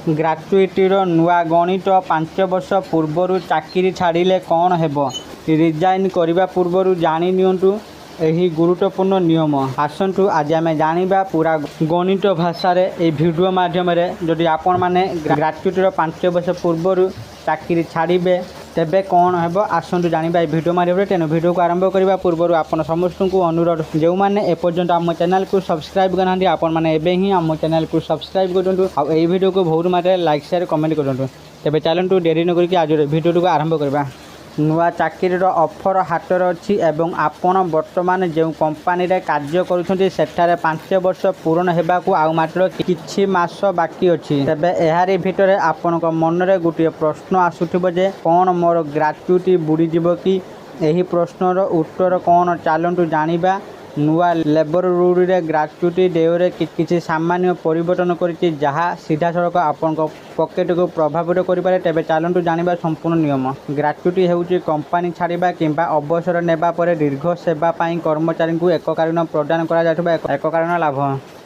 ଗ୍ରାଚ୍ୟୁଇଟିର ନୂଆ ଗଣିତ 5 ବର୍ଷ ପୂର୍ବରୁ ଚାକିରି ଛାଡ଼ିଲେ କ'ଣ ହେବ? ରିଜାଇନ୍ କରିବା ପୂର୍ବରୁ ଜାଣି ନିଅନ୍ତୁ ଏହି ଗୁରୁତ୍ୱପୂର୍ଣ୍ଣ ନିୟମ। ଆସନ୍ତୁ ଆଜି ଆମେ ଜାଣିବା ପୁରା ଗଣିତ ଭାଷାରେ ଏହି ଭିଡ଼ିଓ ମାଧ୍ୟମରେ। ଯଦି ଆପଣମାନେ ଗ୍ରାଚ୍ୟୁଇଟିର 5 ବର୍ଷ ପୂର୍ବରୁ ଚାକିରି ଛାଡ଼ିବେ ତେବେ କ'ଣ ହେବ ଆସନ୍ତୁ ଜାଣିବା ଏହି ଭିଡ଼ିଓ ମାଧ୍ୟମରେ। ତେଣୁ ଭିଡ଼ିଓକୁ ଆରମ୍ଭ କରିବା ପୂର୍ବରୁ ଆପଣ ସମସ୍ତଙ୍କୁ ଅନୁରୋଧ, ଯେଉଁମାନେ ଏପର୍ଯ୍ୟନ୍ତ ଆମ ଚ୍ୟାନେଲକୁ ସବସ୍କ୍ରାଇବ୍ କରିନାହାନ୍ତି ଆପଣମାନେ ଏବେ ହିଁ ଆମ ଚ୍ୟାନେଲକୁ ସବସ୍କ୍ରାଇବ୍ କରନ୍ତୁ ଆଉ ଏହି ଭିଡ଼ିଓକୁ ବହୁତ ମାତ୍ରାରେ ଲାଇକ୍ ସେୟାର କମେଣ୍ଟ କରନ୍ତୁ। ତେବେ ଚାଲନ୍ତୁ ଡେରି ନ କରିକି ଆଜିର ଭିଡ଼ିଓଟିକୁ ଆରମ୍ଭ କରିବା। ନୂଆ ଚାକିରିର ଅଫର ହାତରେ ଅଛି ଏବଂ ଆପଣ ବର୍ତ୍ତମାନ ଯେଉଁ କମ୍ପାନୀରେ କାର୍ଯ୍ୟ କରୁଛନ୍ତି ସେଠାରେ 5 ବର୍ଷ ପୂରଣ ହେବାକୁ ଆଉ ମାତ୍ର କିଛି ମାସ ବାକି ଅଛି। ତେବେ ଏହାରି ଭିତରେ ଆପଣଙ୍କ ମନରେ ଗୋଟିଏ ପ୍ରଶ୍ନ ଆସୁଥିବ ଯେ କ'ଣ ମୋର ଗ୍ରାଚ୍ୟୁଇଟି ବୁଡ଼ିଯିବ କି? ଏହି ପ୍ରଶ୍ନର ଉତ୍ତର କ'ଣ ଚାଲନ୍ତୁ ଜାଣିବା। ନୂଆ ଲେବର ରୁଲରେ ଗ୍ରାଚ୍ୟୁଇଟି ଦେୟରେ କିଛି ସାମାନ୍ୟ ପରିବର୍ତ୍ତନ କରିଛି ଯାହା ସିଧାସଳଖ ଆପଣଙ୍କ ପକେଟକୁ ପ୍ରଭାବିତ କରିପାରେ। ତେବେ ଚାଲନ୍ତୁ ଜାଣିବା ସମ୍ପୂର୍ଣ୍ଣ ନିୟମ। ଗ୍ରାଚ୍ୟୁଇଟି ହେଉଛି କମ୍ପାନୀ ଛାଡ଼ିବା କିମ୍ବା ଅବସର ନେବା ପରେ ଦୀର୍ଘ ସେବା ପାଇଁ କର୍ମଚାରୀଙ୍କୁ ଏକକାଳୀନ ପ୍ରଦାନ କରାଯାଉଥିବା ଏକକାଳୀନ ଲାଭ।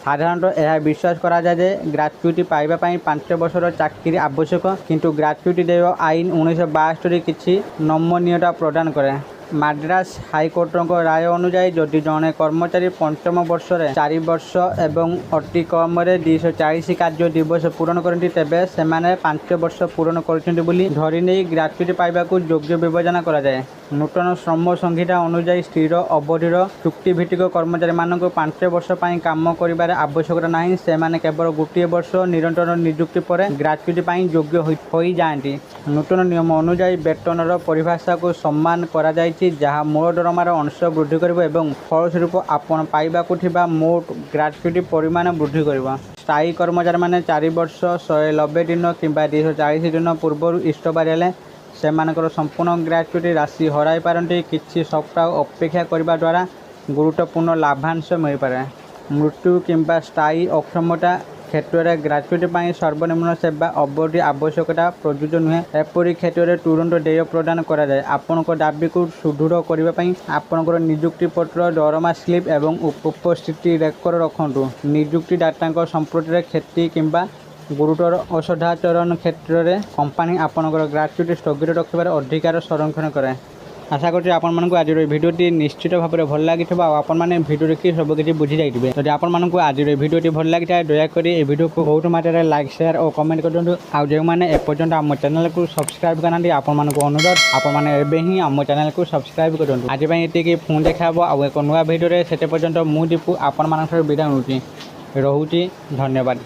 ସାଧାରଣତଃ ଏହା ବିଶ୍ୱାସ କରାଯାଏ ଯେ ଗ୍ରାଚ୍ୟୁଇଟି ପାଇବା ପାଇଁ 5 ବର୍ଷର ଚାକିରି ଆବଶ୍ୟକ, କିନ୍ତୁ ଗ୍ରାଚ୍ୟୁଇଟି ଦେୟ ଆଇନ 1962 କିଛି ନମନୀୟତା ପ୍ରଦାନ କରେ। ମାଡ୍ରାସ ହାଇକୋର୍ଟଙ୍କ ରାୟ ଅନୁଯାୟୀ ଯଦି ଜଣେ କର୍ମଚାରୀ ପଞ୍ଚମ ବର୍ଷରେ 4 ବର୍ଷ ଏବଂ ଅତି କମରେ 240 କାର୍ଯ୍ୟ ଦିବସ ପୂରଣ କରନ୍ତି ତେବେ ସେମାନେ 5 ବର୍ଷ ପୂରଣ କରିଛନ୍ତି ବୋଲି ଧରିନେଇ ଗ୍ରାଚ୍ୟୁଇଟି ପାଇବାକୁ ଯୋଗ୍ୟ ବିବେଚନା କରାଯାଏ। ନୂତନ ଶ୍ରମ ସଂହିତା ଅନୁଯାୟୀ ସ୍ଥିର ଅବଧିର ଚୁକ୍ତିଭିତ୍ତିକ କର୍ମଚାରୀମାନଙ୍କୁ 5 ବର୍ଷ ପାଇଁ କାମ କରିବାର ଆବଶ୍ୟକତା ନାହିଁ। ସେମାନେ କେବଳ ଗୋଟିଏ ବର୍ଷ ନିରନ୍ତର ନିଯୁକ୍ତି ପରେ ଗ୍ରାଚ୍ୟୁଇଟି ପାଇଁ ଯୋଗ୍ୟ ହୋଇଯାଆନ୍ତି। ନୂତନ ନିୟମ ଅନୁଯାୟୀ ବେତନର ପରିଭାଷାକୁ ସମାନ କରାଯାଇଛି ଯାହା ମୂଳ ଦରମାର ଅଂଶ ବୃଦ୍ଧି କରିବ ଏବଂ ଫଳସ୍ୱରୂପ ଆପଣ ପାଇବାକୁ ଥିବା ମୋଟ ଗ୍ରାଚ୍ୟୁଇଟି ପରିମାଣ ବୃଦ୍ଧି କରିବ। ସ୍ଥାୟୀ କର୍ମଚାରୀମାନେ 4 ବର୍ଷ 190 ଦିନ କିମ୍ବା 240 ଦିନ ପୂର୍ବରୁ ଇସ୍ତଫା ଦେଲେ ସେମାନଙ୍କର ସମ୍ପୂର୍ଣ୍ଣ ଗ୍ରାଚ୍ୟୁଇଟି ରାଶି ହରାଇ ପାରନ୍ତି। କିଛି ସପ୍ତାହ ଅପେକ୍ଷା କରିବା ଦ୍ୱାରା ଗୁରୁତ୍ୱପୂର୍ଣ୍ଣ ଲାଭାଂଶ ମିଳିପାରେ। ମୃତ୍ୟୁ କିମ୍ବା ସ୍ଥାୟୀ ଅକ୍ଷମତା କ୍ଷେତ୍ରରେ ଗ୍ରାଚ୍ୟୁଇଟି ପାଇଁ ସର୍ବନିମ୍ନ ସେବା ଅବଧି ଆବଶ୍ୟକତା ପ୍ରଯୁଜ୍ୟ ନୁହେଁ। ଏପରି କ୍ଷେତ୍ରରେ ତୁରନ୍ତ ଦେୟ ପ୍ରଦାନ କରାଯାଏ। ଆପଣଙ୍କ ଦାବିକୁ ସୁଦୃଢ଼ କରିବା ପାଇଁ ଆପଣଙ୍କର ନିଯୁକ୍ତିପତ୍ର, ଦରମା ସ୍ଲିପ୍ ଏବଂ ଉପସ୍ଥିତି ରେକର୍ଡ ରଖନ୍ତୁ। ନିଯୁକ୍ତିଦାତାଙ୍କ ସମ୍ପତ୍ତିରେ କ୍ଷତି କିମ୍ବା ଗୁରୁତର ଅସଦାଚରଣ କ୍ଷେତ୍ରରେ କମ୍ପାନୀ ଆପଣଙ୍କର ଗ୍ରାଚ୍ୟୁଇଟି ସ୍ଥଗିତ ରଖିବାର ଅଧିକାର ସଂରକ୍ଷଣ କରେ। ଆଶା କରୁଛି ଆପଣମାନଙ୍କୁ ଆଜିର ଏହି ଭିଡ଼ିଓଟି ନିଶ୍ଚିତ ଭାବରେ ଭଲ ଲାଗିଥିବ ଆଉ ଆପଣମାନେ ଭିଡ଼ିଓ ଦେଖି ସବୁକିଛି ବୁଝିଯାଇଥିବେ। ଯଦି ଆପଣମାନଙ୍କୁ ଆଜିର ଏହି ଭିଡ଼ିଓଟି ଭଲ ଲାଗିଥାଏ ଦୟାକରି ଏହି ଭିଡ଼ିଓକୁ ବହୁତ ମାତ୍ରାରେ ଲାଇକ୍ ସେୟାର ଓ କମେଣ୍ଟ କରନ୍ତୁ। ଆଉ ଯେଉଁମାନେ ଏପର୍ଯ୍ୟନ୍ତ ଆମ ଚ୍ୟାନେଲକୁ ସବସ୍କ୍ରାଇବ୍ କରିନାହାନ୍ତି ଆପଣମାନଙ୍କୁ ଅନୁରୋଧ ଆପଣମାନେ ଏବେ ହିଁ ଆମ ଚ୍ୟାନେଲକୁ ସବସ୍କ୍ରାଇବ୍ କରନ୍ତୁ। ଆଜି ପାଇଁ ଏତିକି, ପୁଣି ଦେଖା ହେବ ଆଉ ଏକ ନୂଆ ଭିଡ଼ିଓରେ। ସେତେ ପର୍ଯ୍ୟନ୍ତ ମୁଁ ଦୀପୁ ଆପଣମାନଙ୍କର ବିଦାୟ ନେଉଛି। ରହୁଛି, ଧନ୍ୟବାଦ।